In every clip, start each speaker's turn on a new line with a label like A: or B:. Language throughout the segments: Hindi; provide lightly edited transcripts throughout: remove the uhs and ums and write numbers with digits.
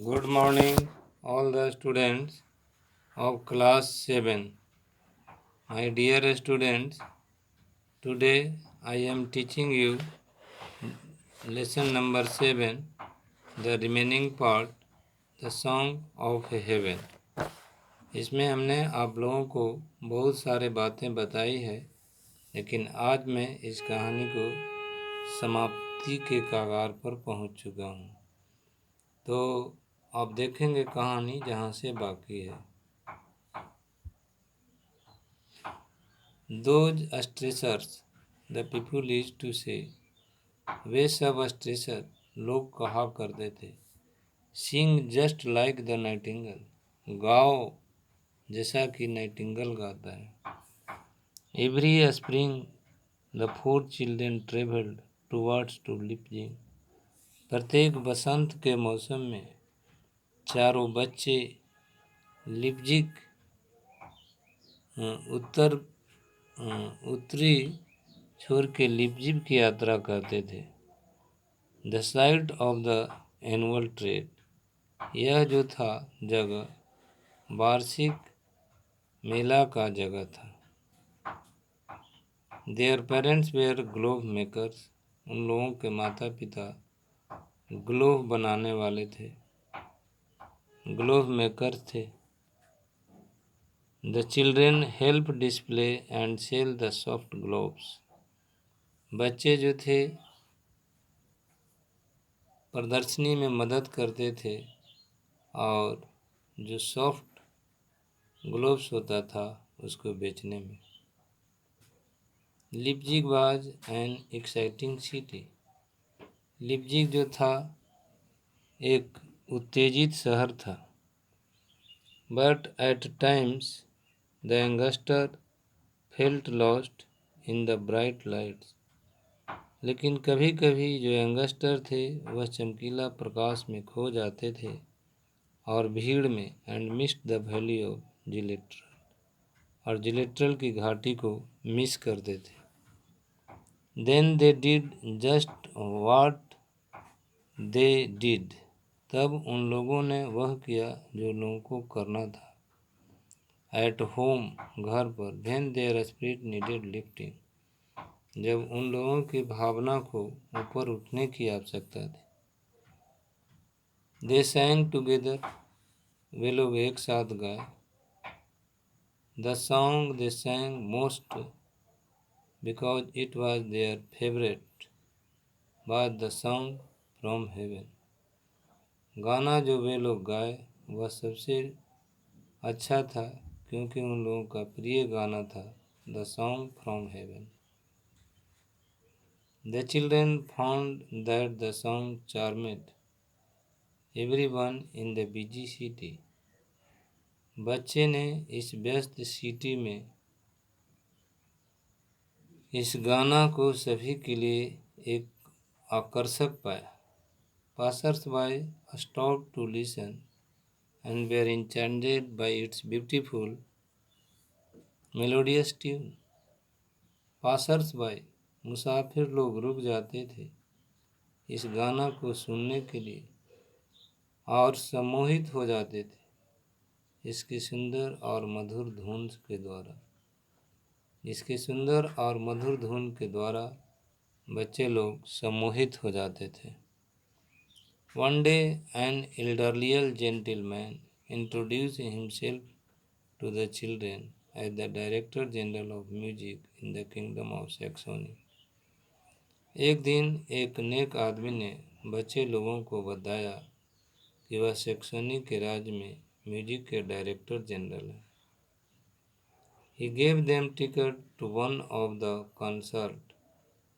A: Good morning, all the students of class 7. My dear students, today I am teaching you lesson number 7, the remaining part, the Song of Heaven. इसमें हमने आप लोगों को बहुत सारे बातें बताई है, लेकिन आज मैं इस कहानी को समाप्ति के कगार पर पहुंच चुका हूं। तो आप देखेंगे कहानी जहां से बाकी है। Those stressors, the people used to say, वे सब स्ट्रेसर लोग कहा करते थे। Sing just like the nightingale, गाओ जैसा कि नाइटिंगल गाता है। Every spring, the four children traveled towards to Lipjing. प्रत्येक बसंत के मौसम में चारों बच्चे लिपजिक उत्तरी छोर के लिपजिप की यात्रा करते थे। The site of the annual trade, यह जो था जगह वार्षिक मेला का जगह था। Their parents were glove makers, उन लोगों के माता पिता ग्लोव बनाने वाले थे, ग्लोव मेकर्स थे। The children help display and sell the soft gloves, बच्चे जो थे प्रदर्शनी में मदद करते थे और जो सॉफ्ट ग्लोव्स होता था उसको बेचने में। Leipzig was an exciting city, Leipzig जो था एक उत्तेजित शहर था। But at times the youngster felt lost in the bright lights, लेकिन कभी कभी जो यंगस्टर थे वह चमकीला प्रकाश में खो जाते थे और भीड़ में and missed the valley of जिलेट्रल, और जिलेट्रल की घाटी को मिस करते थे। Then they did just what they did, तब उन लोगों ने वह किया जो लोगों को करना था। एट होम, घर पर। When their spirit needed lifting, जब उन लोगों की भावना को ऊपर उठने की आवश्यकता थी। दे सैंग टुगेदर, वे लोग एक साथ गाए। The song they सैंग most because it was their favourite was the song from haven, गाना जो वे लोग गाए वह सबसे अच्छा था क्योंकि उन लोगों का प्रिय गाना था the song from heaven. The children found that the song charmed everyone in the busy city, बच्चे ने इस व्यस्त सिटी में इस गाना को सभी के लिए एक आकर्षक पाया। Passers by stop to listen and were enchanted by its beautiful melodious tune. Passers by, मुसाफिर लोग रुक जाते थे इस गाना को सुनने के लिए और सम्मोहित हो जाते थे इसकी सुंदर और मधुर धुन के द्वारा। इसके सुंदर और मधुर धुन के द्वारा बच्चे लोग सम्मोहित हो जाते थे। One day an elderly gentleman introduced himself to the children as the Director General of Music in the Kingdom of Saxony. एक दिन एक नेक आदमी ने बच्चे लोगों को बताया कि वह सैक्सोनी के राज्य में म्यूजिक के डायरेक्टर जनरल है। He gave them ticket to one of the concert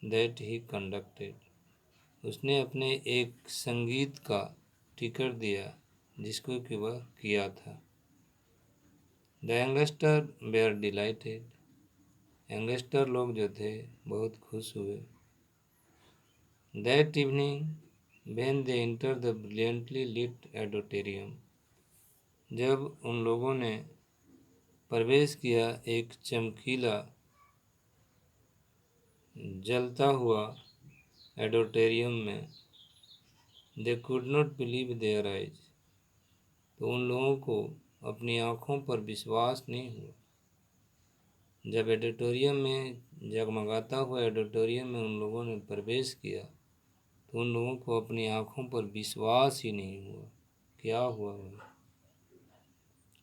A: that he conducted. उसने अपने एक संगीत का टिकट दिया जिसको कि वह किया था। The youngster were delighted. Youngster लोग जो थे बहुत खुश हुए। That evening when they entered the brilliantly lit auditorium, जब उन लोगों ने प्रवेश किया एक चमकीला जलता हुआ ऑडिटोरियम में, they could not believe their eyes. तो उन लोगों को अपनी आँखों पर विश्वास नहीं हुआ। जब ऑडिटोरियम में जगमगाता हुआ ऑडिटोरियम में उन लोगों ने प्रवेश किया तो उन लोगों को अपनी आँखों पर विश्वास ही नहीं हुआ। क्या हुआ भाई?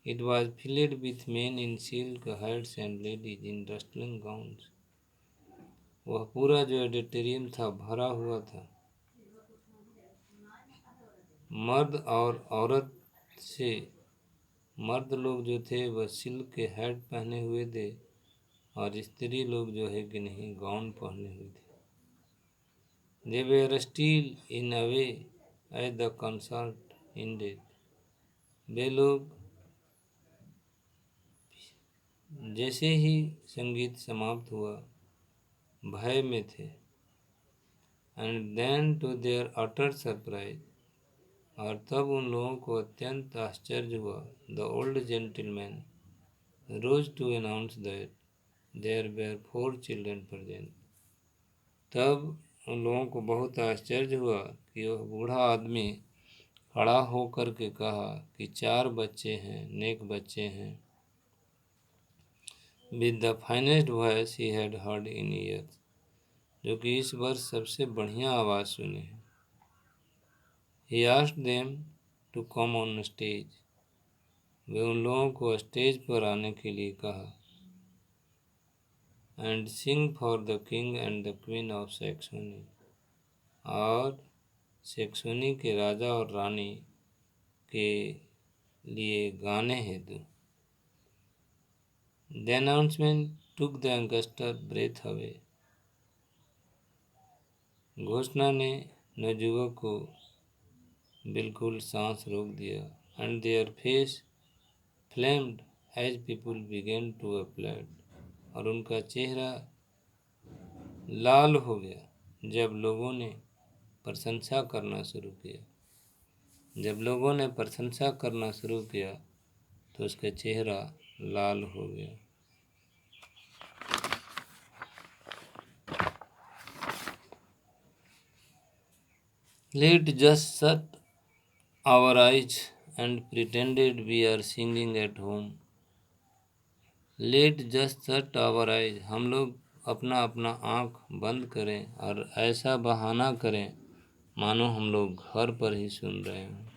A: It was filled with men in silk hats and ladies in rustling gowns. वह पूरा जो ऑडिटोरियम था भरा हुआ था मर्द और औरत से। मर्द लोग जो थे वह सिल्क के हैट पहने हुए थे और स्त्री लोग जो है कि नहीं गाउन पहने हुए थे। They were still in a way as the concert ended. वे लोग जैसे ही संगीत समाप्त हुआ भय में थे। And then to their utter surprise, और तब उन लोगों को अत्यंत आश्चर्य हुआ, the old gentleman rose to announce that there were 4 children present. तब उन लोगों को बहुत आश्चर्य हुआ कि वह बूढ़ा आदमी खड़ा होकर के कहा कि 4 बच्चे हैं, नेक बच्चे हैं। With the finest voice he had heard in years, जो कि इस वर्ष सबसे बढ़िया आवाज़ सुने हैं। He asked them to come on stage. वे उन लोगों को स्टेज पर आने के लिए कहा। And sing for the king and the queen of Saxony. और सेक्सोनी के राजा और रानी के लिए गाने हेतु। The announcement took the Augusta breath away. घोषणा ने नवयुवक को बिल्कुल सांस रोक दिया। And their face flamed as people began to applaud. और उनका चेहरा लाल हो गया जब लोगों ने प्रशंसा करना शुरू किया। जब लोगों ने प्रशंसा करना शुरू किया तो उसका चेहरा लाल हो गया। Let just shut our eyes and pretended we are singing at home. Let just shut our eyes. हम लोग अपना अपना आँख बंद करें और ऐसा बहाना करें मानो हम लोग घर पर ही सुन रहे हैं।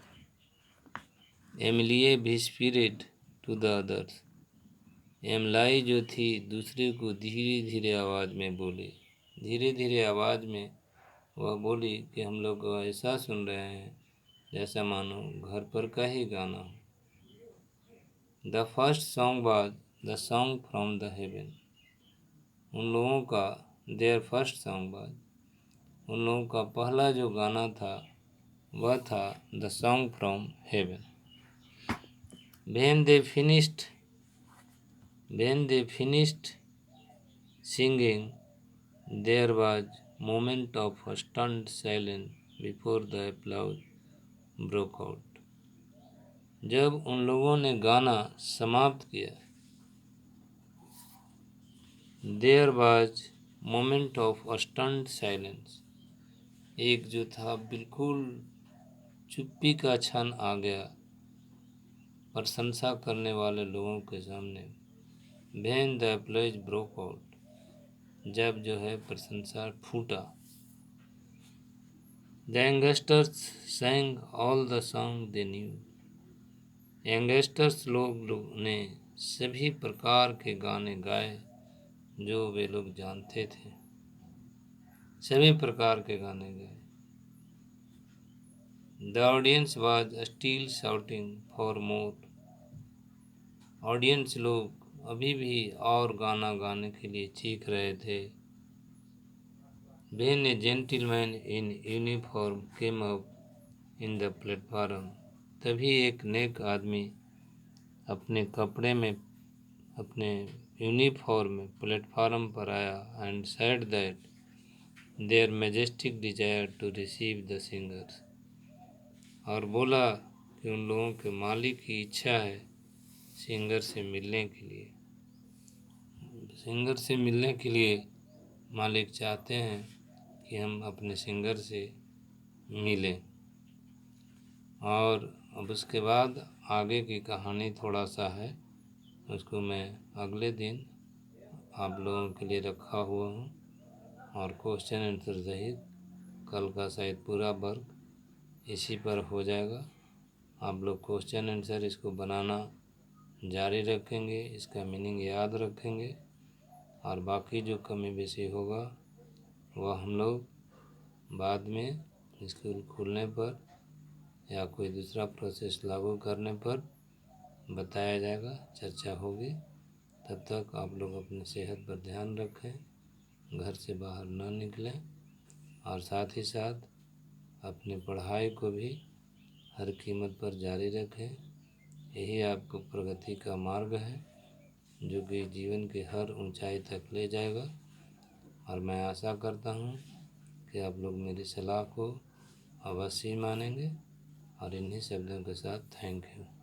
A: एमिलिए विस्पीरेड टू द अदर्स। एमलाई जो थी दूसरे को धीरे धीरे आवाज़ में बोली। धीरे धीरे आवाज़ में वह बोली कि हम लोग ऐसा सुन रहे हैं जैसा मानो घर पर का ही गाना हो। The first song was the song from the haven. उन लोगों का देयर फर्स्ट सॉन्ग वाज, उन लोगों का पहला जो गाना था वह था the song from haven. When they finished singing, there was moment of stunned silence before the applause broke out. जब उन लोगों ने गाना समाप्त किया, there was moment of stunned silence. एक जो था बिल्कुल चुप्पी का क्षण आ गया प्रशंसा करने वाले लोगों के सामने। When the applause broke out, जब जो है प्रशंसा फूटा। The youngsters sang all the song they knew. Youngsters लोग ने सभी प्रकार के गाने गाए जो वे लोग जानते थे। सभी प्रकार के गाने गाए। The audience was still shouting for more. Audience लोग अभी भी और गाना गाने के लिए चीख रहे थे। When a gentleman in uniform came up in the platform, तभी एक नेक आदमी अपने कपड़े में अपने यूनिफॉर्म में प्लेटफार्म पर आया and said that their majestic desire to receive the singers. और बोला कि उन लोगों के मालिक की इच्छा है सिंगर से मिलने के लिए। सिंगर से मिलने के लिए मालिक चाहते हैं कि हम अपने सिंगर से मिलें। और अब उसके बाद आगे की कहानी थोड़ा सा है, उसको मैं अगले दिन आप लोगों के लिए रखा हुआ हूँ, और क्वेश्चन आंसर सहित कल का शायद पूरा वर्क इसी पर हो जाएगा। आप लोग क्वेश्चन आंसर इसको बनाना जारी रखेंगे, इसका मीनिंग याद रखेंगे, और बाकी जो कमी बेशी होगा वह हम लोग बाद में स्कूल खुलने पर या कोई दूसरा प्रोसेस लागू करने पर बताया जाएगा, चर्चा होगी। तब तक आप लोग अपनी सेहत पर ध्यान रखें, घर से बाहर ना निकलें, और साथ ही साथ अपनी पढ़ाई को भी हर कीमत पर जारी रखें। यही आपको प्रगति का मार्ग है जो कि जीवन की हर ऊंचाई तक ले जाएगा। और मैं आशा करता हूँ कि आप लोग मेरी सलाह को अवश्य मानेंगे। और इन्हीं शब्दों के साथ थैंक यू।